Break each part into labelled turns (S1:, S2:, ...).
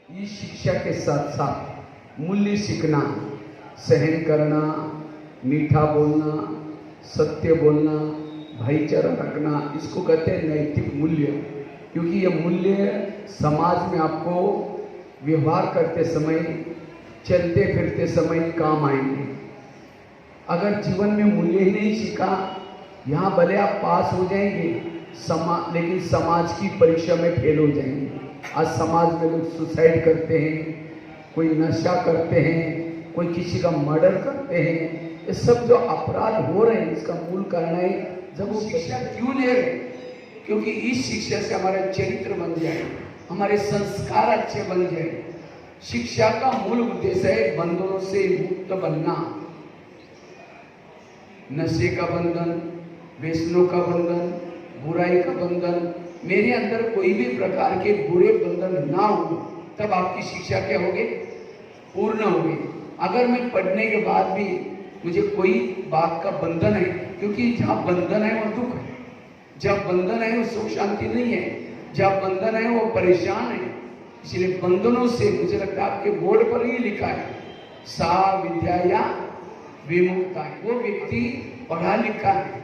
S1: इस शिक्षा के साथ साथ मूल्य सीखना, सहन करना, मीठा बोलना, सत्य बोलना, भाईचारा रखना, इसको कहते हैं नैतिक मूल्य। क्योंकि ये मूल्य समाज में आपको व्यवहार करते समय, चलते फिरते समय काम आएंगे। अगर जीवन में मूल्य ही नहीं सीखा, यहाँ भले आप पास हो जाएंगे लेकिन समाज की परीक्षा में फेल हो जाएंगे। आज समाज में लोग सुसाइड करते हैं, कोई नशा करते हैं, कोई किसी का मर्डर करते हैं। ये सब जो अपराध हो रहे हैं, इसका मूल कारण है जब वो शिक्षा क्यों ले रहे? क्योंकि इस शिक्षा से हमारा चरित्र बन जाए, हमारे संस्कार अच्छे बन जाए। शिक्षा का मूल उद्देश्य है बंधनों से मुक्त बनना। नशे का बंधन, व्यसनों का बंधन, बुराई का बंधन, मेरे अंदर कोई भी प्रकार के बुरे बंधन ना हो, तब आपकी शिक्षा क्या होगी? पूर्ण होगी। अगर मैं पढ़ने के बाद भी मुझे कोई बात का बंधन है, क्योंकि जहाँ बंधन है वो दुख है, जब बंधन है वो सुख शांति नहीं है, जब बंधन है वो परेशान है। इसलिए बंधनों से, मुझे लगता है आपके बोर्ड पर ही लिखा है, सा विद्या विमुक्ता, वो व्यक्ति पढ़ा लिखा है।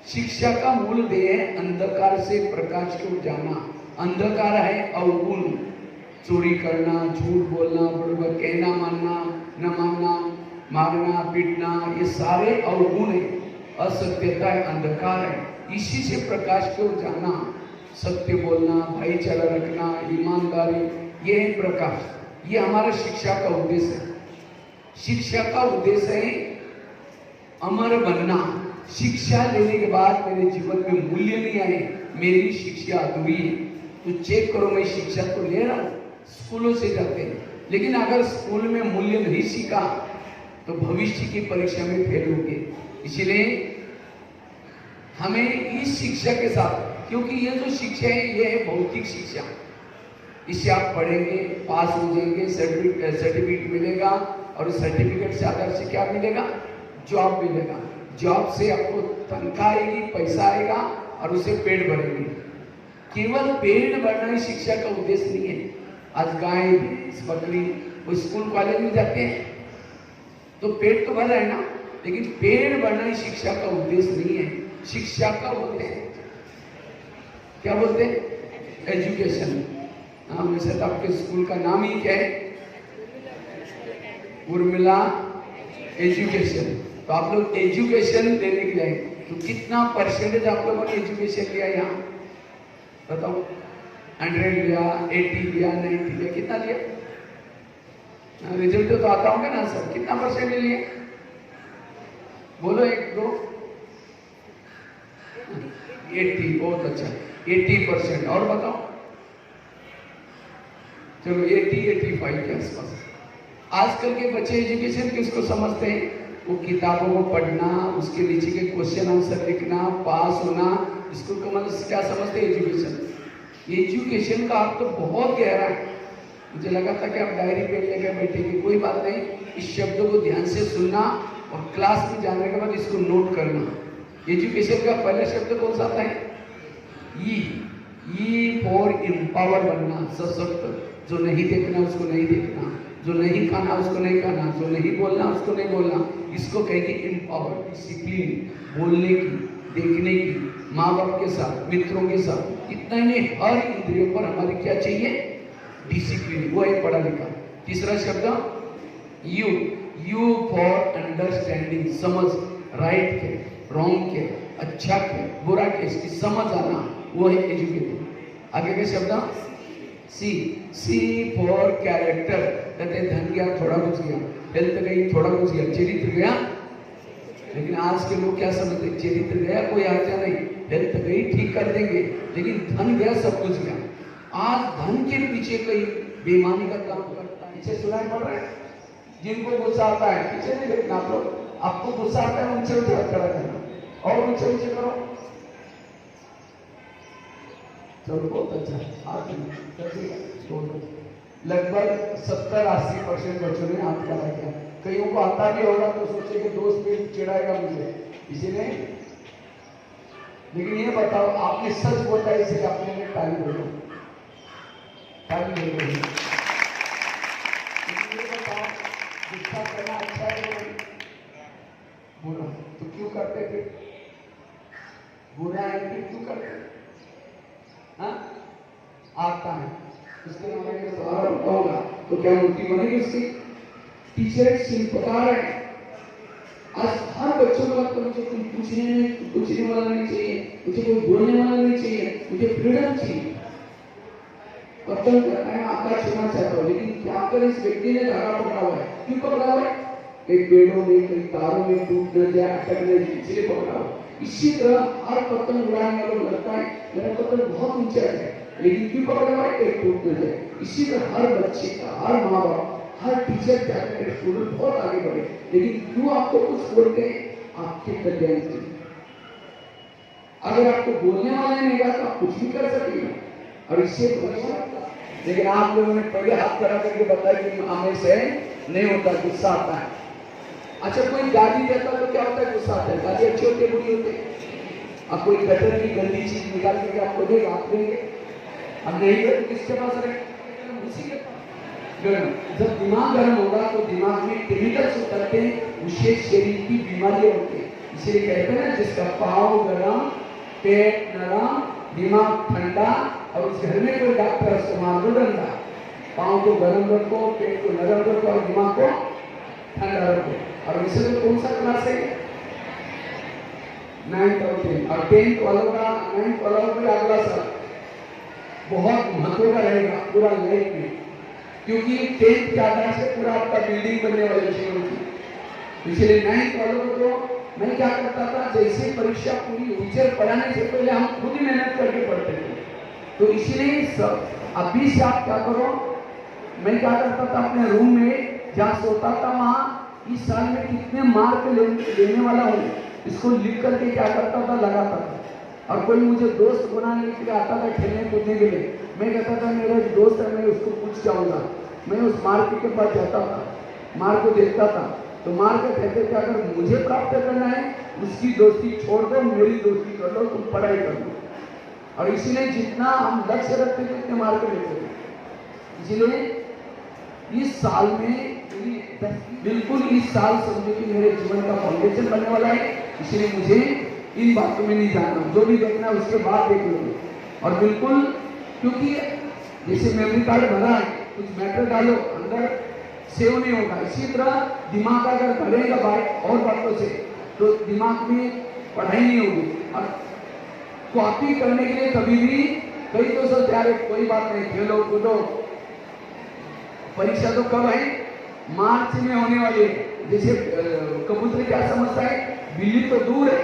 S1: शिक्षा का मूल ध्येय है अंधकार से प्रकाश की ओर जाना। अंधकार है अवगुण, चोरी करना, झूठ बोलना, बड़बड़ कहना, मानना न मानना, मारना पीटना, ये सारे अवगुण है, असत्यता है, अंधकार है। इसी से प्रकाश की ओर जाना, सत्य बोलना, भाईचारा रखना, ईमानदारी, ये है प्रकाश। ये हमारा शिक्षा का उद्देश्य है। शिक्षा का उद्देश्य है अमर बनना। शिक्षा लेने के बाद मेरे जीवन में मूल्य नहीं आए, मेरी शिक्षा अधूरी है। तो चेक करो, मैं शिक्षा तो ले रहा हूँ, स्कूलों से जाते हैं, लेकिन अगर स्कूल में मूल्य नहीं सीखा तो भविष्य की परीक्षा में फेल होंगे। इसलिए हमें इस शिक्षा के साथ, क्योंकि ये जो शिक्षा है ये है भौतिक शिक्षा, इससे आप पढ़ेंगे, पास हो जाएंगे, सर्टिफिकेट मिलेगा, और सर्टिफिकेट से आधार से क्या मिलेगा? जॉब मिलेगा। जॉब से आपको तनख्वाह आएगी, पैसा आएगा, और उससे पेट भरेंगे। केवल पेट भरना ही शिक्षा का उद्देश्य नहीं है। आज गाय, भैंस, बकरी, वो स्कूल कॉलेज में जाते हैं तो पेट तो भर रहा है ना, लेकिन पेट भरना ही शिक्षा का उद्देश्य नहीं है। शिक्षा का बोलते हैं, क्या बोलते हैं? एजुकेशन। हाँ, वैसे तो आपके स्कूल का नाम ही क्या है? उर्मिला एजुकेशन। तो आप लोग एजुकेशन लेने के लिए, तो कितना परसेंटेज आप लोगों ने एजुकेशन लिया यहाँ बताओ? 100 लिया, 80 लिया, 90 लिया, कितना लिया? रिजल्ट तो आता होगा ना सर, कितना परसेंट लिए? बोलो 1 2 80, बहुत अच्छा, 80%। और बताओ, चलो 80-85 के आसपास। आजकल के बच्चे एजुकेशन किसको समझते हैं? वो किताबों को पढ़ना, उसके नीचे के क्वेश्चन आंसर लिखना, पास होना, इसको मतलब क्या समझते हैं एजुकेशन? एजुकेशन का अर्थ तो बहुत गहरा है। मुझे लगा था कि आप डायरी पेन लेकर बैठेंगे, कोई बात नहीं। इस शब्दों को ध्यान से सुनना और क्लास में जाने के बाद इसको नोट करना। एजुकेशन का पहला शब्द कौन सा आता है? ई फॉर एम्पावर बनना, सशक्त। जो नहीं देखना उसको नहीं देखना, जो नहीं खाना उसको नहीं खाना, जो नहीं बोलना उसको नहीं बोलना, इसको कहेंगे एम्पावर। डिसिप्लिन, बोलने की, देखने की, माँ बाप के साथ, मित्रों के साथ, इतना ही नहीं, हर इंद्रियों पर हमारी क्या चाहिए? डिसिप्लिन। वो है पढ़ा लिखा। तीसरा शब्द यू फॉर अंडरस्टैंडिंग, समझ, राइट के, रॉन्ग के, अच्छा के, बुरा के, इसकी समझ आना, वो है एजुकेटेड। आगे के शब्द सी फॉर कैरेक्टर, कहते धन गया थोड़ा कुछ गया, हेल्थ गई थोड़ा कुछ गया, चरित्र गया। लेकिन आज के लोग क्या समझते? चरित्र गया कोई आचा नहीं, हेल्थ गई ठीक कर देंगे, लेकिन धन गया सब कुछ गया। आज धन के पीछे कोई बेईमानी का काम करता है, पीछे सुनाई पड़ रहा है। जिनको गुस्सा आता है पीछे नहीं देखना, आप लोग, आपको गुस्सा आता है ऊंचे ऊंचे खड़ा करना, और ऊंचे ऊंचे करो। चलो बहुत अच्छा, लगभग 70-80% बच्चों ने हाथ खड़ा किया। कईयों को आता भी होगा तो सोचे कि दोस्त भी चिढ़ाएगा मुझे, इसीलिए। लेकिन ये बताओ, आपने सच बोला, इसे आपने ताली बोलो, ताली बोलो। गुस्सा करना अच्छा है बुरा तो क्यों करते थे? बुरा है फिर क्यों करते? हाँ आता है उसके मामले सवाल होगा तो क्या उल्टी बनेगी उसकी? टीचर शिल्पकार है। आज हर बच्चों को लगता है मुझे कोई पूछने वाला नहीं चाहिए, मुझे कोई बोलने वाला नहीं चाहिए, मुझे फ्रीडम चाहिए। कत्ल करना है, आकाश छूना चाहता हूँ, लेकिन क्या कर इस व्यक्ति ने धागा पकड़ा हुआ है? क्यों पकड़ा हुआ है? कई पेड़ों में कई तारों में टूट न जाए, अटक न जाए, इसलिए पकड़ा हुआ। इसी तरह हर पतंग उड़ाने वालों को लगता है मेरा पतंग बहुत ऊंचा है, लेकिन क्यों पकड़ा हुआ है? कहीं टूट न जाए। इसी तरह हर बच्चे का, हर माँ बाप, हर टीचर चाहते हैं स्टूडेंट बहुत आगे बढ़े, लेकिन क्यों आपको कुछ बोलते हैं? आपके कल्याण के लिए। अगर आपको बोलने वाले नहीं रहा तो आप कुछ भी कर सकेंगे और इससे लेकिन आप लोगों ने पहले हाथ खड़ा करके बताया कि हमें से नहीं होता, गुस्सा आता है। अच्छा कोई गाली देता तो क्या होता है? गुस्सा आता है। गाली अच्छी होती है बुरी होती है? अब कोई गटर की गंदी चीज निकाल के आपको देगा, आप देंगे? अब नहीं तो किसके पास रहेगा? उसी के पास। गर्म, जब दिमाग गर्म होगा तो दिमाग में केमिकल्स उतरते हैं, उससे शरीर की बीमारियां होती है। इसलिए कहते हैं ना जिसका पाँव गर्म, पेट नरम, दिमाग ठंडा, और उस घर में कोई डॉक्टर उसको मार दो डंडा। पाँव को गर्म रखो, पेट को नरम रखो और दिमाग को ठंडा रखो। और वैसे तो कौन सा क्लास है? 9th और 10th, और 10th वालों का 9th वालों का अगला साल बहुत महत्व का रहेगा पूरा लाइफ में, क्योंकि 10th के आधार से पूरा आपका बिल्डिंग बनने वाली जीवन की। इसलिए 9th वालों को तो मैं क्या करता था, जैसे परीक्षा पूरी हुई, पढ़ाने से पहले हम खुद ही मेहनत करके पढ़ते थे। तो इसलिए अभी से आप क्या करो, मैं क्या करता था अपने रूम में जहाँ सोता था वहाँ इस साल में कितने मार्क लेने वाला हूँ इसको लिख करके क्या करता था, लगाता था। और कोई मुझे दोस्त बनाने के लिए आता था खेलने कूदने के लिए, मैं कहता था मेरा एक दोस्त है, मैं उसको पूछ के आऊँगा। मैं उस मार्क के पास जाता था, मार्क को देखता था, तो मार्क कहते थे अगर मुझे प्राप्त करना है उसकी दोस्ती छोड़ दो, मेरी दोस्ती कर लो, तुम पढ़ाई कर लो। और इसीलिए जितना हम लक्ष्य रखते थे उतने मार्क लेते थे। इसीलिए इस साल में बिल्कुल इस साल समझो कि मेरे जीवन का फाउंडेशन बनने वाला है, इसलिए मुझे इन बातों में नहीं जाना, जो भी देखना है उसके बाद देख लूंगी। और बिल्कुल क्योंकि जैसे मेमोरी कार्ड भरा है, कुछ मैटर डालो अंदर सेव नहीं होगा। इसी तरह दिमाग अगर भरेगा और बातों से तो दिमाग में पढ़ाई नहीं होगी। और कॉपी करने के लिए कभी भी कई तो सोचते यार कोई बात नहीं, खेलो कूदो, परीक्षा तो कब है? मार्च में होने वाली है। जैसे कबूतर क्या समझता है, बिल्ली तो दूर है,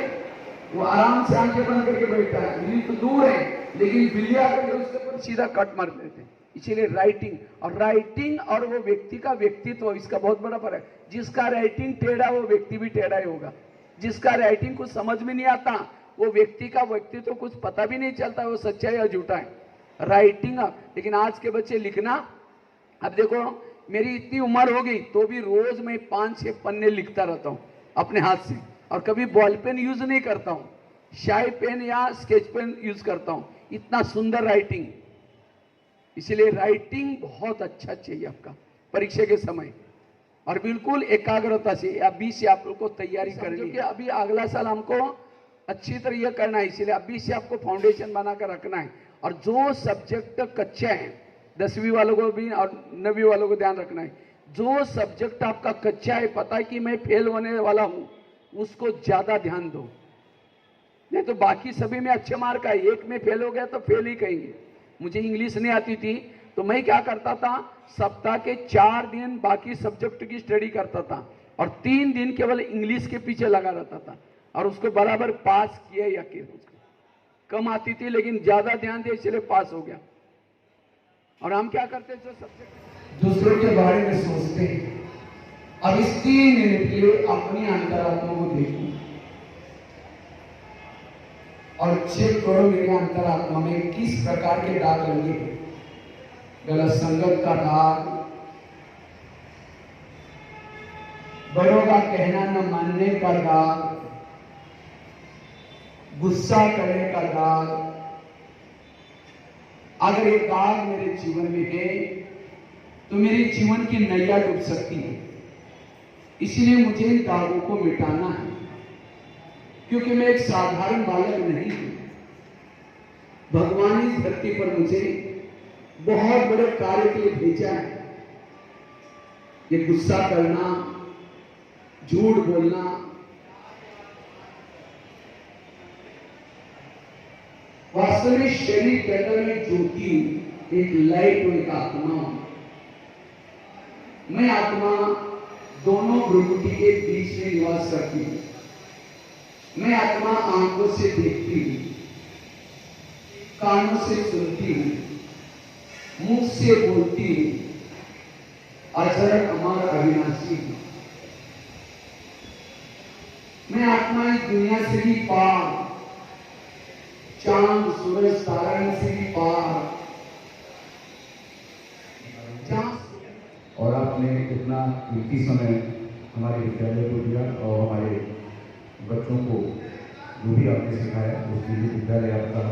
S1: वो आराम से आंखें बंद करके बैठता है, बिल्ली तो दूर है, लेकिन बिल्ली आकर उसके ऊपर सीधा कट मार देते हैं। इसीलिए राइटिंग और वो व्यक्ति का व्यक्तित्व, इसका बहुत बड़ा फर्क है। जिसका राइटिंग टेढ़ा वो व्यक्ति भी टेढ़ा ही होगा। जिसका राइटिंग कुछ समझ में नहीं आता वो व्यक्ति का व्यक्तित्व कुछ पता भी नहीं चलता वो सच्चा है या झूठा है। राइटिंग लेकिन आज के बच्चे लिखना, अब देखो मेरी इतनी उम्र हो गई तो भी रोज मैं 5-6 पन्ने लिखता रहता हूँ अपने हाथ से, और कभी बॉल पेन यूज नहीं करता हूँ, शाई पेन या स्केच पेन यूज करता हूँ। इतना सुंदर राइटिंग, इसलिए राइटिंग बहुत अच्छा चाहिए आपका परीक्षा के समय, और बिल्कुल एकाग्रता से अभी से आप लोग को तैयारी करनी है। अभी अगला साल हमको अच्छी तरह यह करना है, इसलिए अभी से आपको फाउंडेशन बनाकर रखना है। और जो सब्जेक्ट कच्चे हैं, 10वीं वालों को भी और 9वीं वालों को ध्यान रखना है, जो सब्जेक्ट आपका कच्चा है, पता है कि मैं फेल होने वाला हूं, उसको ज्यादा ध्यान दो। नहीं तो बाकी सभी में अच्छे मार्क आए, एक में फेल हो गया तो फेल ही कहेंगे। मुझे इंग्लिश नहीं आती थी तो मैं क्या करता था, सप्ताह के 4 दिन बाकी सब्जेक्ट की स्टडी करता था और 3 दिन केवल इंग्लिश के पीछे लगा रहता था, और उसको बराबर पास किया या किया। कम आती थी लेकिन ज्यादा ध्यान दिया इसलिए पास हो गया। और हम क्या करते जो सब्जेक्ट दूसरों के बारे में सोचते हैं, अब इस 3 मिनट के लिए अपनी अंतरात्मा को देखो और चेक करो मेरे अंतरात्मा में किस प्रकार के दाग लगे। गलत संगत का दाग, बड़ों का कहना न मानने का दाग, गुस्सा करने का दाग। अगर ये दाग मेरे जीवन में है तो मेरे जीवन की नैया डूब सकती है। इसलिए मुझे इन दागों को मिटाना है, क्योंकि मैं एक साधारण बालक नहीं हूं। भगवान इस धरती पर मुझे बहुत बड़े कार्य के लिए भेजा है। ये गुस्सा करना, झूठ बोलना, वास्तव में शरीर के अंदर में ज्योति, एक लाइट और एक आत्मा हूं। मैं आत्मा दोनों भ्रुकुटी के बीच में निवास करती हूं। मैं आत्मा आंखों से देखती हूं, कानों से सुनती हूं, मुंह से बोलती हूं, अजर अमर अविनाशी हूं। मैं आत्मा इस दुनिया से भी पार, चांद सूरज तारण से भी पार।
S2: और आपने इतना कीमती समय हमारे विद्यालय को दिया और हमारे बच्चों को जो भी आपने सिखाया उसके लिए विद्यालय आपका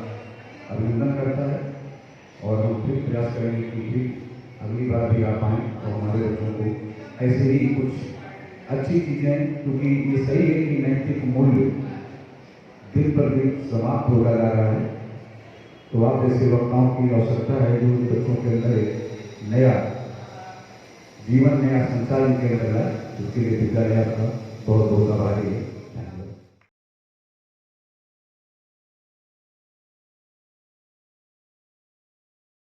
S2: अभिनंदन करता है। और हम फिर प्रयास करेंगे कि फिर अगली बार भी आप आएँ और हमारे बच्चों को ऐसे ही कुछ अच्छी चीज़ें, क्योंकि ये सही है कि नैतिक मूल्य दिन पर दिन समाप्त होता जा रहा है। तो आप जैसे वक्ताओं की आवश्यकता है जो बच्चों के अंदर एक नया जीवन, नया संचार इनके अंदर है, उसके लिए विद्यालय आपका बहुत बहुत आभारी है।